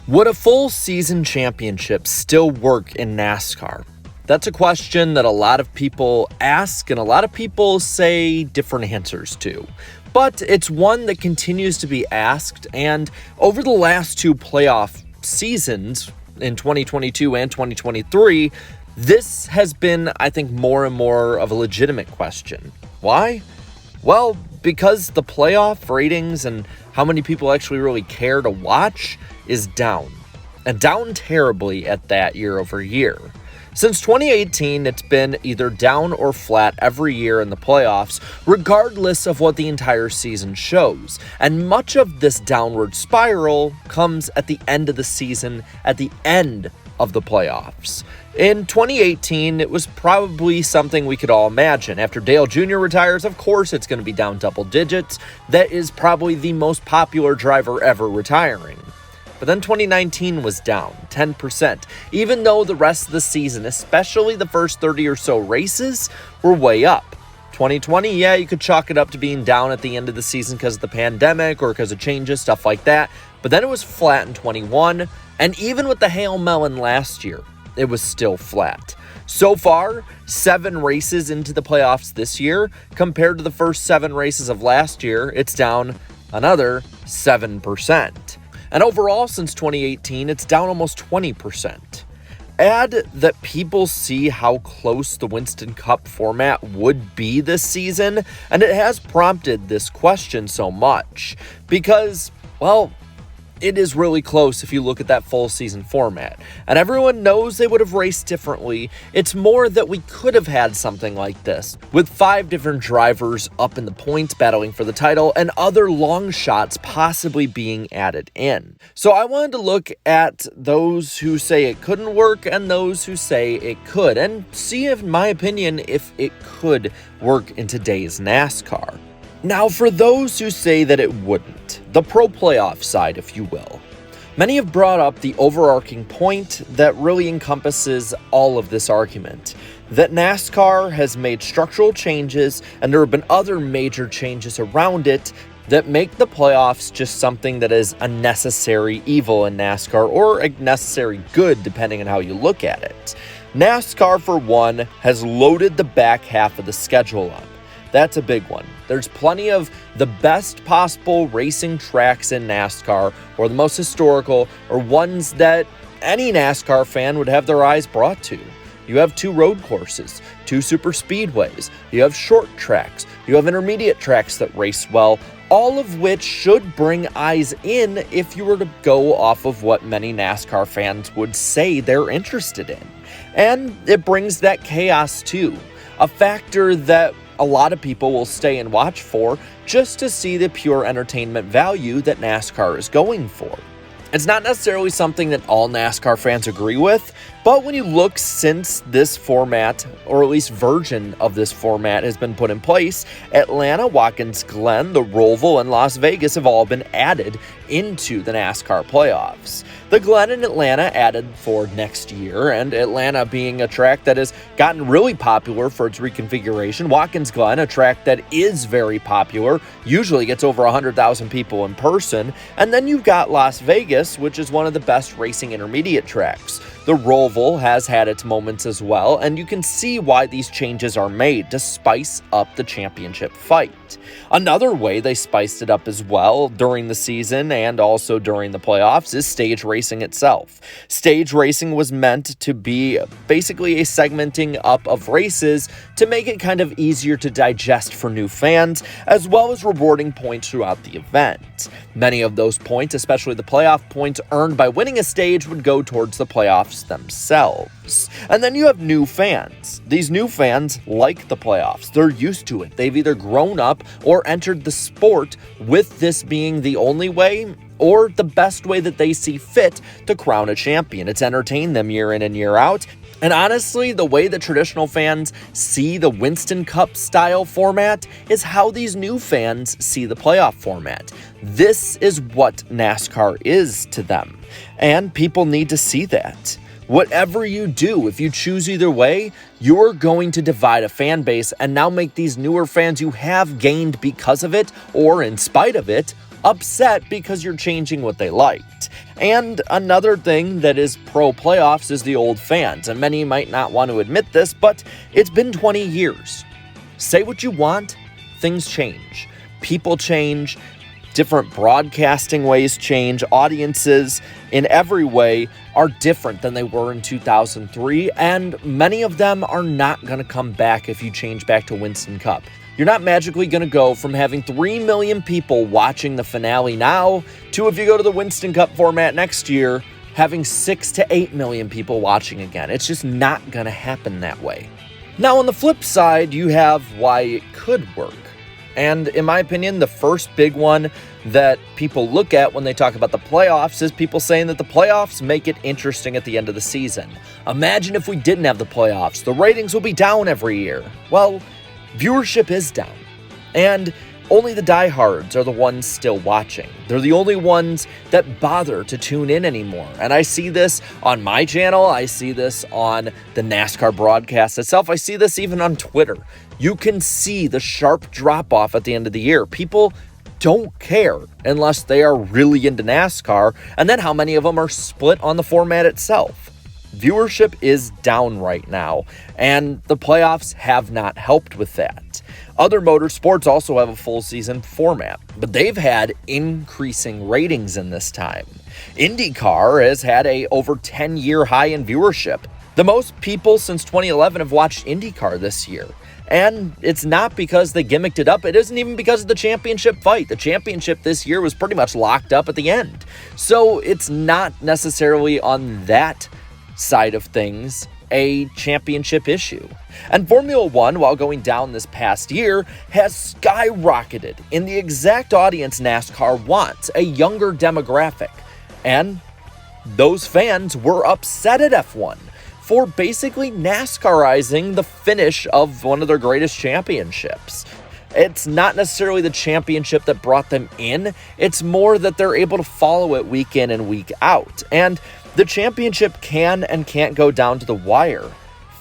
Would a full season championship still work in NASCAR? That's a question that a lot of people ask and a lot of people say different answers to. But it's one that continues to be asked, and over the last two playoff seasons in 2022 and 2023, this has been, I think, more and more of a legitimate question. Why? Well, because the playoff ratings and how many people actually really care to watch is down. And down terribly at that year over year. Since 2018, it's been either down or flat every year in the playoffs, regardless of what the entire season shows. And much of this downward spiral comes at the end of the season, at the end of the playoffs. In 2018, it was probably something we could all imagine. After Dale Jr. retires, of course it's going to be down double digits. That is probably the most popular driver ever retiring. But then 2019 was down 10%, even though the rest of the season, especially the first 30 or so races, were way up. 2020, yeah, you could chalk it up to being down at the end of the season because of the pandemic or because of changes, stuff like that. But then it was flat in 21, and even with the Hail Melon last year, it was still flat. So far, 7 races into the playoffs this year, compared to the first 7 races of last year, it's down another 7%. And overall, since 2018, it's down almost 20%. Add that people see how close the Winston Cup format would be this season, and it has prompted this question so much. Because, well, it is really close if you look at that full season format. And everyone knows they would have raced differently. It's more that we could have had something like this, with 5 different drivers up in the points battling for the title and other long shots possibly being added in. So I wanted to look at those who say it couldn't work and those who say it could, and see, if, in my opinion, if it could work in today's NASCAR. Now, for those who say that it wouldn't, the pro playoff side, if you will, many have brought up the overarching point that really encompasses all of this argument, that NASCAR has made structural changes and there have been other major changes around it that make the playoffs just something that is a necessary evil in NASCAR, or a necessary good, depending on how you look at it. NASCAR, for one, has loaded the back half of the schedule up. That's a big one. There's plenty of the best possible racing tracks in NASCAR, or the most historical, or ones that any NASCAR fan would have their eyes brought to. You have 2 road courses, 2 super speedways, you have short tracks, you have intermediate tracks that race well, all of which should bring eyes in if you were to go off of what many NASCAR fans would say they're interested in. And it brings that chaos too, a factor that a lot of people will stay and watch for just to see the pure entertainment value that NASCAR is going for. It's not necessarily something that all NASCAR fans agree with, but when you look since this format, or at least version of this format, has been put in place, Atlanta, Watkins Glen, the Roval, and Las Vegas have all been added into the NASCAR playoffs. The Glen and Atlanta added for next year, and Atlanta being a track that has gotten really popular for its reconfiguration. Watkins Glen, a track that is very popular, usually gets over 100,000 people in person. And then you've got Las Vegas, which is one of the best racing intermediate tracks. The Roval has had its moments as well, and you can see why these changes are made to spice up the championship fight. Another way they spiced it up as well during the season and also during the playoffs is stage racing itself. Stage racing was meant to be basically a segmenting up of races to make it kind of easier to digest for new fans, as well as rewarding points throughout the event. Many of those points, especially the playoff points earned by winning a stage, would go towards the playoffs themselves. And then you have new fans. These new fans like the playoffs. They're used to it. They've either grown up or entered the sport with this being the only way or the best way that they see fit to crown a champion. It's entertained them year in and year out. And honestly, the way that traditional fans see the Winston Cup style format is how these new fans see the playoff format. This is what NASCAR is to them, and people need to see that. Whatever you do, if you choose either way, you're going to divide a fan base and now make these newer fans you have gained because of it, or in spite of it, upset because you're changing what they liked. And another thing that is pro-playoffs is the old fans, and many might not want to admit this, but it's been 20 years. Say what you want, things change. People change, different broadcasting ways change, audiences in every way are different than they were in 2003, and many of them are not going to come back if you change back to Winston Cup. You're not magically going to go from having 3 million people watching the finale now to, if you go to the Winston Cup format next year, having 6 to 8 million people watching again. It's just not going to happen that way. Now, on the flip side, you have why it could work. And in my opinion, the first big one that people look at when they talk about the playoffs is people saying that the playoffs make it interesting at the end of the season. Imagine if we didn't have the playoffs. The ratings will be down every year. Well, viewership is down. And only the diehards are the ones still watching. They're the only ones that bother to tune in anymore. And I see this on my channel. I see this on the NASCAR broadcast itself. I see this even on Twitter. You can see the sharp drop-off at the end of the year. People don't care unless they are really into NASCAR, and then how many of them are split on the format itself. Viewership is down right now, and the playoffs have not helped with that. Other motorsports also have a full season format, but they've had increasing ratings in this time. INDYCAR has had a over 10-year high in viewership. The most people since 2011 have watched INDYCAR this year. And it's not because they gimmicked it up. It isn't even because of the championship fight. The championship this year was pretty much locked up at the end. So it's not necessarily on that side of things a championship issue. And Formula One, while going down this past year, has skyrocketed in the exact audience NASCAR wants, a younger demographic. And those fans were upset at F1 for basically NASCARizing the finish of one of their greatest championships. It's not necessarily the championship that brought them in, it's more that they're able to follow it week in and week out. And the championship can and can't go down to the wire.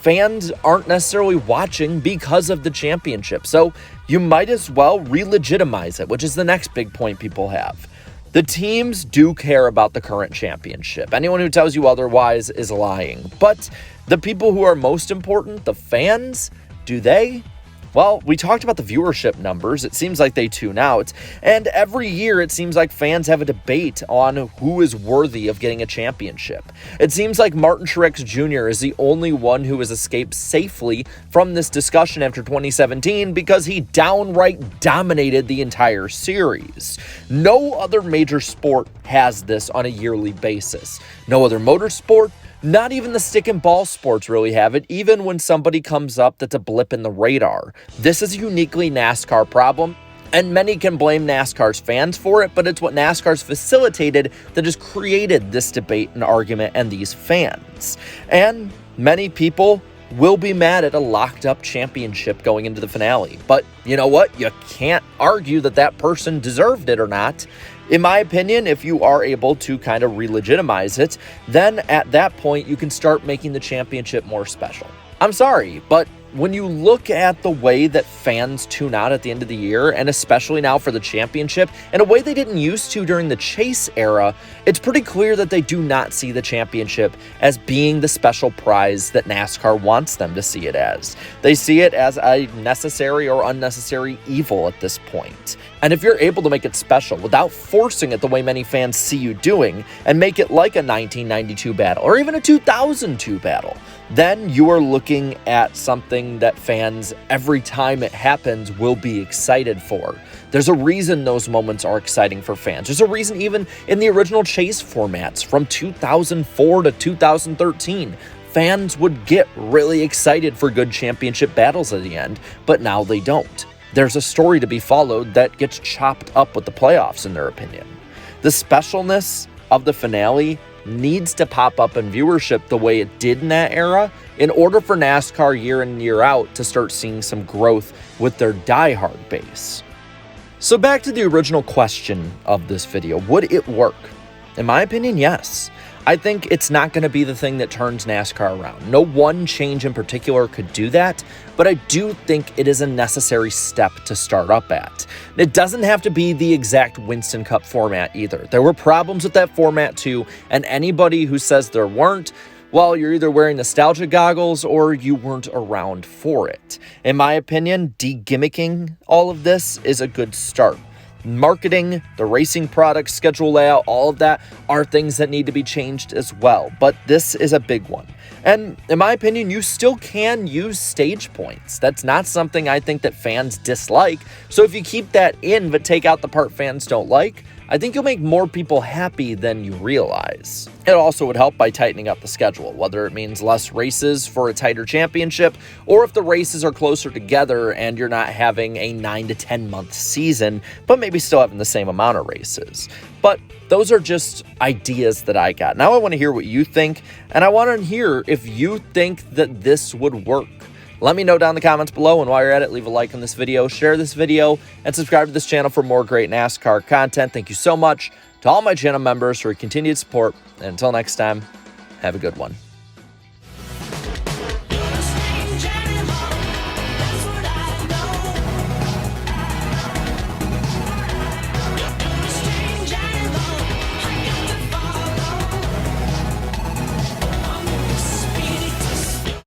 Fans aren't necessarily watching because of the championship, so you might as well re-legitimize it, which is the next big point people have. The teams do care about the current championship. Anyone who tells you otherwise is lying. But the people who are most important, the fans, do they? Well, we talked about the viewership numbers. It seems like they tune out. And every year, it seems like fans have a debate on who is worthy of getting a championship. It seems like Martin Truex Jr. is the only one who has escaped safely from this discussion after 2017 because he downright dominated the entire series. No other major sport has this on a yearly basis. No other motorsport. Not even the stick and ball sports really have it, even when somebody comes up that's a blip in the radar. This is a uniquely NASCAR problem, and many can blame NASCAR's fans for it, but it's what NASCAR's facilitated that has created this debate and argument and these fans. And many people will be mad at a locked-up championship going into the finale. But you know what? You can't argue that that person deserved it or not. In my opinion, if you are able to kind of re-legitimize it, then at that point, you can start making the championship more special. I'm sorry, but when you look at the way that fans tune out at the end of the year, and especially now for the championship, in a way they didn't used to during the chase era, it's pretty clear that they do not see the championship as being the special prize that NASCAR wants them to see it as. They see it as a necessary or unnecessary evil at this point. And if you're able to make it special without forcing it the way many fans see you doing, and make it like a 1992 battle or even a 2002 battle, then you are looking at something that fans, every time it happens, will be excited for. There's a reason those moments are exciting for fans. There's a reason even in the original chase formats from 2004 to 2013, fans would get really excited for good championship battles at the end, but now they don't. There's a story to be followed that gets chopped up with the playoffs, in their opinion. The specialness of the finale needs to pop up in viewership the way it did in that era in order for NASCAR year in, year out to start seeing some growth with their diehard base. So back to the original question of this video, would it work? In my opinion, yes. I think it's not going to be the thing that turns NASCAR around. No one change in particular could do that, but I do think it is a necessary step to start up at. It doesn't have to be the exact Winston Cup format either. There were problems with that format too, and anybody who says there weren't, well, you're either wearing nostalgia goggles or you weren't around for it. In my opinion, de-gimmicking all of this is a good start. Marketing, the racing products, schedule layout, all of that are things that need to be changed as well. But this is a big one. And in my opinion, you still can use stage points. That's not something I think that fans dislike. So if you keep that in but take out the part fans don't like, I think you'll make more people happy than you realize. It also would help by tightening up the schedule, whether it means less races for a tighter championship, or if the races are closer together and you're not having a 9 to 10 month season, but maybe still having the same amount of races. But those are just ideas that I got. Now I want to hear what you think, and I want to hear if you think that this would work. Let me know down in the comments below, and while you're at it, leave a like on this video, share this video, and subscribe to this channel for more great NASCAR content. Thank you so much to all my channel members for your continued support, and until next time, have a good one.